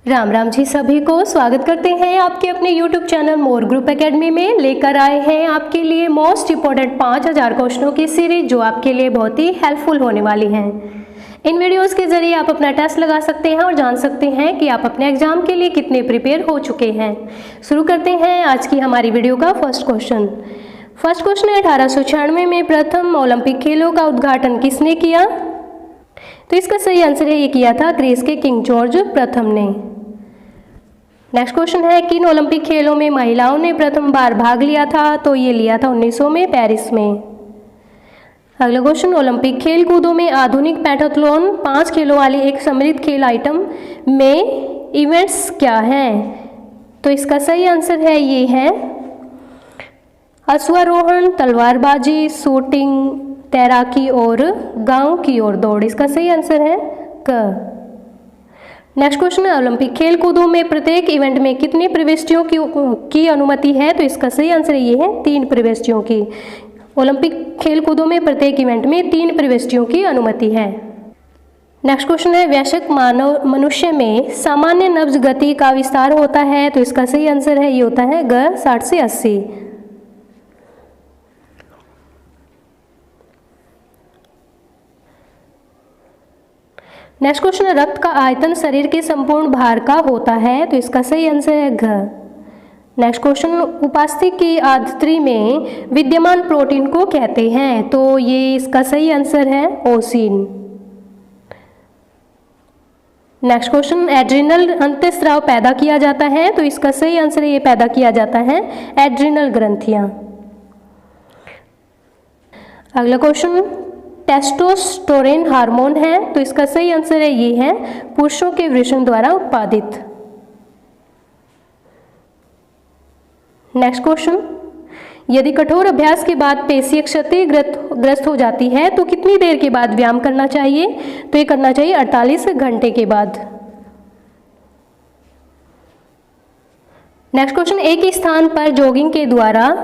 राम राम जी, सभी को स्वागत करते हैं आपके अपने YouTube चैनल मोर ग्रुप एकेडमी में। लेकर आए हैं आपके लिए मोस्ट इम्पोर्टेंट 5000 क्वेश्चनों की सीरीज जो आपके लिए बहुत ही हेल्पफुल होने वाली हैं। इन वीडियोस के जरिए आप अपना टेस्ट लगा सकते हैं और जान सकते हैं कि आप अपने एग्जाम के लिए कितने प्रिपेयर हो चुके हैं। शुरू करते हैं आज की हमारी वीडियो का फर्स्ट क्वेश्चन। फर्स्ट क्वेश्चन है 1896 में प्रथम ओलंपिक खेलों का उद्घाटन किसने किया? तो इसका सही आंसर है, ये किया था ग्रीस के किंग जॉर्ज प्रथम ने। नेक्स्ट क्वेश्चन है किन ओलंपिक खेलों में महिलाओं ने प्रथम बार भाग लिया था? तो ये लिया था 1900 में पेरिस में। अगला क्वेश्चन, ओलंपिक खेल कूदों में आधुनिक पैंटाथलॉन 5 खेलों वाली एक सम्मिलित खेल आइटम में इवेंट्स क्या हैं? तो इसका सही आंसर है, ये है अश्वारोहण, तलवारबाजी, शूटिंग, तैराकी और गांव की ओर दौड़। इसका सही आंसर है क। नेक्स्ट क्वेश्चन है ओलंपिक खेल कूदों में प्रत्येक इवेंट में कितनी प्रविष्टियों की अनुमति है? तो इसका सही आंसर ये है 3 प्रविष्टियों की। ओलंपिक खेल कूदों में प्रत्येक इवेंट में 3 प्रविष्टियों की अनुमति है। नेक्स्ट क्वेश्चन है वयस्क मनुष्य में सामान्य नब्ज गति का विस्तार होता है? तो इसका सही आंसर है, ये होता है ग 60 से 80। नेक्स्ट क्वेश्चन है रक्त का आयतन शरीर के संपूर्ण भार का होता है? तो इसका सही आंसर है घ। नेक्स्ट क्वेश्चन, उपास्थि की आंतरी में विद्यमान प्रोटीन को कहते हैं? तो ये इसका सही आंसर है ओसिन। नेक्स्ट क्वेश्चन, एड्रिनल अंतःस्राव पैदा किया जाता है? तो इसका सही आंसर है, ये पैदा किया जाता है एड्रिनल ग्रंथियां। अगला क्वेश्चन, टेस्टोस्टेरोन हार्मोन है? तो इसका सही आंसर है, ये है पुरुषों के वृषण द्वारा उत्पादित। नेक्स्ट क्वेश्चन, यदि कठोर अभ्यास के बाद पेशीय क्षतिग्रस्त हो जाती है तो कितनी देर के बाद व्यायाम करना चाहिए? तो ये करना चाहिए 48 घंटे के बाद। नेक्स्ट क्वेश्चन, एक ही स्थान पर जॉगिंग के द्वारा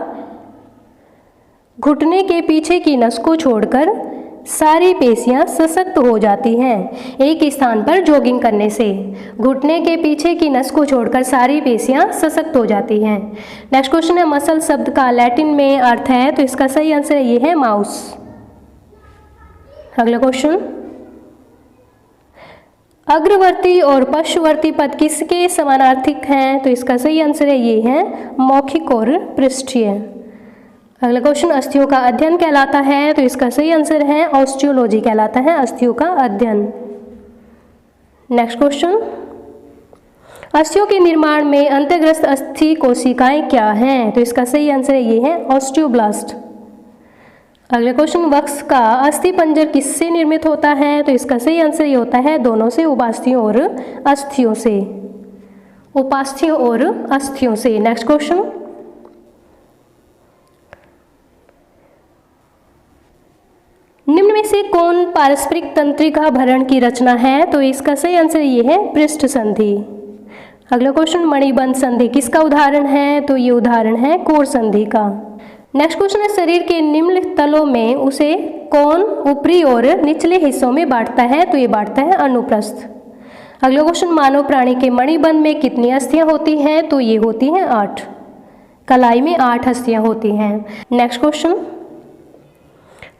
घुटने के पीछे की नस को छोड़कर सारी पेशियां सशक्त हो जाती हैं। एक स्थान पर जॉगिंग करने से घुटने के पीछे की नस को छोड़कर सारी पेशियां सशक्त हो जाती हैं। नेक्स्ट क्वेश्चन है मसल शब्द का लैटिन में अर्थ है? तो इसका सही आंसर ये है माउस। अगला क्वेश्चन, अग्रवर्ती और पश्चवर्ती पद किसके समानार्थिक हैं? तो इसका सही आंसर है, ये है मौखिक और पृष्ठीय। अगला क्वेश्चन, अस्थियों का अध्ययन कहलाता है? तो इसका सही आंसर है ऑस्टियोलॉजी कहलाता है अस्थियों का अध्ययन। नेक्स्ट क्वेश्चन, अस्थियों के निर्माण में अंतर्ग्रस्त अस्थि कोशिकाएं क्या हैं? तो इसका सही आंसर है, ये है ऑस्टियोब्लास्ट। अगला क्वेश्चन, वक्ष का अस्थि पंजर किससे निर्मित होता है? तो इसका सही आंसर ये होता है दोनों से, उपास्थियों और अस्थियों से, उपास्थियों और अस्थियों से। नेक्स्ट क्वेश्चन, निम्न में से कौन पारस्परिक तंत्रिका भरण की रचना है? तो इसका सही आंसर ये है पृष्ठ संधि। अगला क्वेश्चन, मणिबंध संधि किसका उदाहरण है? तो ये उदाहरण है कोर संधि का। नेक्स्ट क्वेश्चन है शरीर के निम्न तलों में उसे कौन ऊपरी और निचले हिस्सों में बांटता है? तो ये बांटता है अनुप्रस्थ। अगला क्वेश्चन, मानव प्राणी के मणिबंध में कितनी अस्थियां होती हैं? तो ये होती हैं 8। कलाई में 8 अस्थियां होती हैं। नेक्स्ट क्वेश्चन,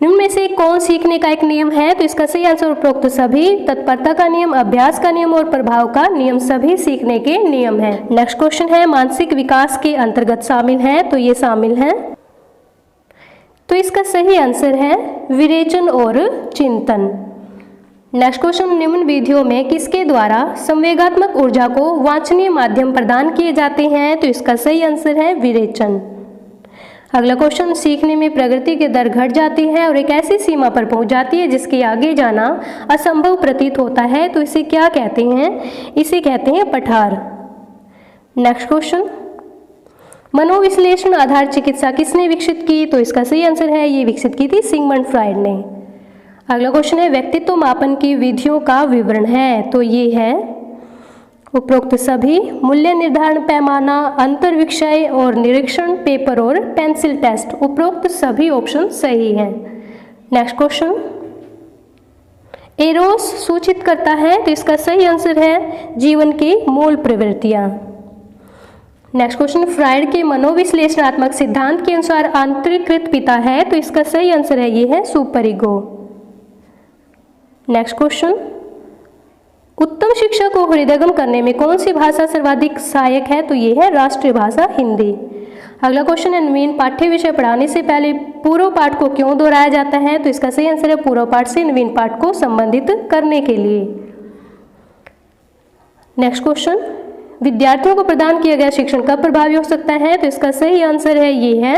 निम्न में से कौन सीखने का एक नियम है? तो इसका सही आंसर उपरोक्त सभी। तत्परता का नियम, अभ्यास का नियम और प्रभाव का नियम सभी सीखने के नियम है। नेक्स्ट क्वेश्चन है मानसिक विकास के अंतर्गत शामिल है? तो ये शामिल है। तो इसका सही आंसर है विवेचन और चिंतन। नेक्स्ट क्वेश्चन, निम्न विधियों में किसके द्वारा संवेगात्मक ऊर्जा को वांछनीय माध्यम प्रदान किए जाते हैं? तो इसका सही आंसर है विरेचन। अगला क्वेश्चन, सीखने में प्रगति की दर घट जाती है और एक ऐसी सीमा पर पहुंच जाती है जिसके आगे जाना असंभव प्रतीत होता है, तो इसे क्या कहते हैं? इसे कहते हैं पठार। नेक्स्ट क्वेश्चन, मनोविश्लेषण आधार चिकित्सा किसने विकसित की? तो इसका सही आंसर है, ये विकसित की थी सिगमंड फ्राइड ने। अगला क्वेश्चन है व्यक्तित्व मापन की विधियों का विवरण है? तो ये है उपरोक्त सभी, मूल्य निर्धारण पैमाना, अंतर्विषय और निरीक्षण, पेपर और पेंसिल टेस्ट। उपरोक्त सभी ऑप्शन सही हैं। नेक्स्ट क्वेश्चन, एरोस सूचित करता है, तो इसका सही आंसर है जीवन की मूल प्रवृत्तियां। नेक्स्ट क्वेश्चन, फ्रायड के मनोविश्लेषणात्मक सिद्धांत के अनुसार आंतरिकृत पिता है, तो इसका सही आंसर है ये है सुपर ईगो। नेक्स्ट क्वेश्चन, उत्तम शिक्षा को हृदयंगम करने में कौन सी भाषा सर्वाधिक सहायक है, तो ये है राष्ट्रीय भाषा हिंदी। अगला क्वेश्चन है, नवीन पाठ्य विषय पढ़ाने से पहले पूर्व पाठ को क्यों दोहराया जाता है, तो इसका सही आंसर है पूर्व पाठ से नवीन पाठ को संबंधित करने के लिए। नेक्स्ट क्वेश्चन, विद्यार्थियों को प्रदान किया गया शिक्षण कब प्रभावी हो सकता है, तो इसका सही आंसर है ये है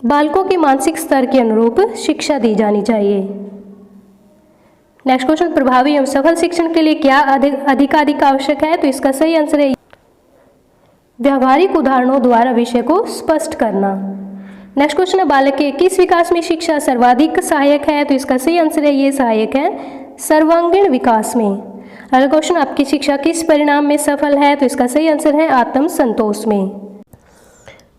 बालकों के मानसिक स्तर के अनुरूप शिक्षा दी जानी चाहिए। नेक्स्ट क्वेश्चन, प्रभावी एवं सफल शिक्षण के लिए क्या अधिकाधिक आवश्यक है, तो इसका सही आंसर है व्यावहारिक उदाहरणों द्वारा विषय को स्पष्ट करना। नेक्स्ट क्वेश्चन है, बालक के किस विकास में शिक्षा सर्वाधिक सहायक है, तो इसका सही आंसर है ये सहायक है सर्वांगीण विकास में। अगला क्वेश्चन, आपकी शिक्षा किस परिणाम में सफल है, तो इसका सही आंसर है आत्म संतोष में।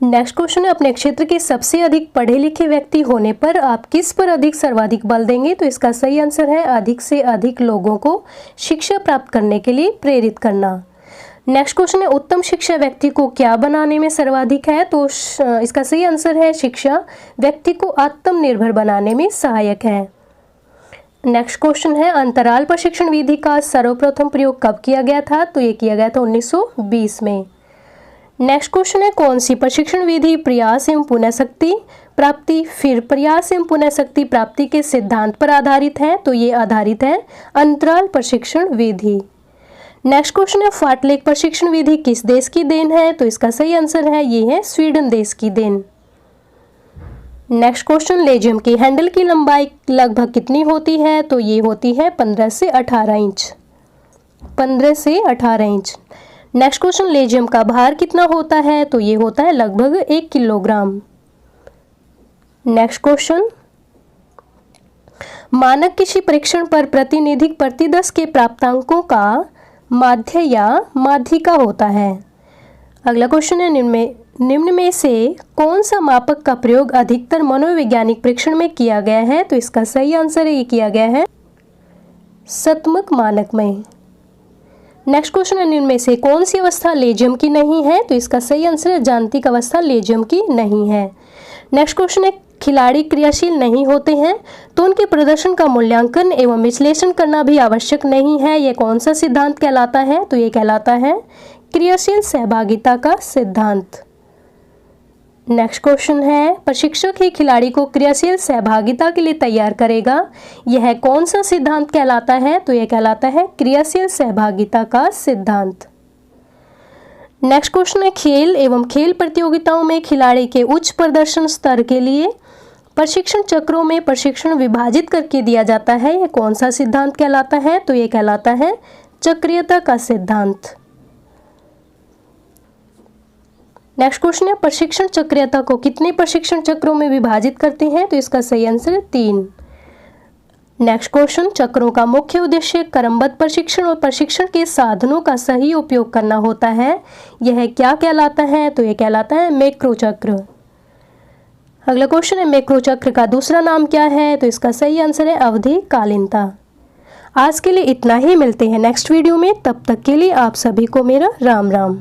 नेक्स्ट क्वेश्चन है, अपने क्षेत्र के सबसे अधिक पढ़े लिखे व्यक्ति होने पर आप किस पर अधिक सर्वाधिक बल देंगे, तो इसका सही आंसर है अधिक से अधिक लोगों को शिक्षा प्राप्त करने के लिए प्रेरित करना। नेक्स्ट क्वेश्चन है, उत्तम शिक्षा व्यक्ति को क्या बनाने में सर्वाधिक है, तो इसका सही आंसर है शिक्षा व्यक्ति को आत्मनिर्भर बनाने में सहायक है। नेक्स्ट क्वेश्चन है, अंतराल प्रशिक्षण विधि का सर्वप्रथम प्रयोग कब किया गया था, तो ये किया गया था 1920 में। नेक्स्ट क्वेश्चन है, कौन सी प्रशिक्षण विधि प्रयास एवं पुनः शक्ति प्राप्ति फिर प्रयास एवं पुनः शक्ति प्राप्ति के सिद्धांत पर आधारित है, तो ये आधारित है अंतराल प्रशिक्षण विधि। नेक्स्ट क्वेश्चन है, फार्टलेक प्रशिक्षण विधि किस देश की देन है, तो इसका सही आंसर है ये है स्वीडन देश की देन। नेक्स्ट क्वेश्चन, लेजियम की हैंडल की लंबाई लगभग कितनी होती है, तो ये होती है 15 से 18 इंच। 15 से 18 इंच। नेक्स्ट क्वेश्चन, लेजियम का भार कितना होता है, तो ये होता है लगभग 1 किलोग्राम। नेक्स्ट क्वेश्चन, मानक कृषि परीक्षण पर प्रतिनिधिक प्रतिदश के प्राप्तांकों का माध्य या माध्यिका होता है। अगला क्वेश्चन है, निम्न में से कौन सा मापक का प्रयोग अधिकतर मनोवैज्ञानिक परीक्षण में किया गया है, तो इसका सही आंसर है ये किया गया है शतमक मानक में। नेक्स्ट क्वेश्चन है, निम्न में से कौन सी अवस्था लेजियम की नहीं है, तो इसका सही आंसर है जांतिक अवस्था लेजियम की नहीं है। नेक्स्ट क्वेश्चन है, खिलाड़ी क्रियाशील नहीं होते हैं तो उनके प्रदर्शन का मूल्यांकन एवं विश्लेषण करना भी आवश्यक नहीं है, यह कौन सा सिद्धांत कहलाता है, तो ये कहलाता है क्रियाशील सहभागिता का सिद्धांत। नेक्स्ट क्वेश्चन है, प्रशिक्षक ही खिलाड़ी को क्रियाशील सहभागिता के लिए तैयार करेगा, यह कौन सा सिद्धांत कहलाता है, तो यह कहलाता है क्रियाशील सहभागिता का सिद्धांत। नेक्स्ट क्वेश्चन है, खेल एवं खेल प्रतियोगिताओं में खिलाड़ी के उच्च प्रदर्शन स्तर के लिए प्रशिक्षण चक्रों में प्रशिक्षण विभाजित करके दिया जाता है, यह कौन सा सिद्धांत कहलाता है, तो यह कहलाता है चक्रीयता का सिद्धांत। नेक्स्ट क्वेश्चन है, प्रशिक्षण चक्रीयता को कितने प्रशिक्षण चक्रों में विभाजित करते हैं, तो इसका सही आंसर है 3। नेक्स्ट क्वेश्चन, चक्रों का मुख्य उद्देश्य क्रमबद्ध प्रशिक्षण और प्रशिक्षण के साधनों का सही उपयोग करना होता है, यह क्या कहलाता है, तो यह कहलाता है मैक्रो चक्र। अगला क्वेश्चन है, मैक्रो चक्र का दूसरा नाम क्या है, तो इसका सही आंसर है अवधिकालीनता। आज के लिए इतना ही, मिलते हैं नेक्स्ट वीडियो में, तब तक के लिए आप सभी को मेरा राम राम।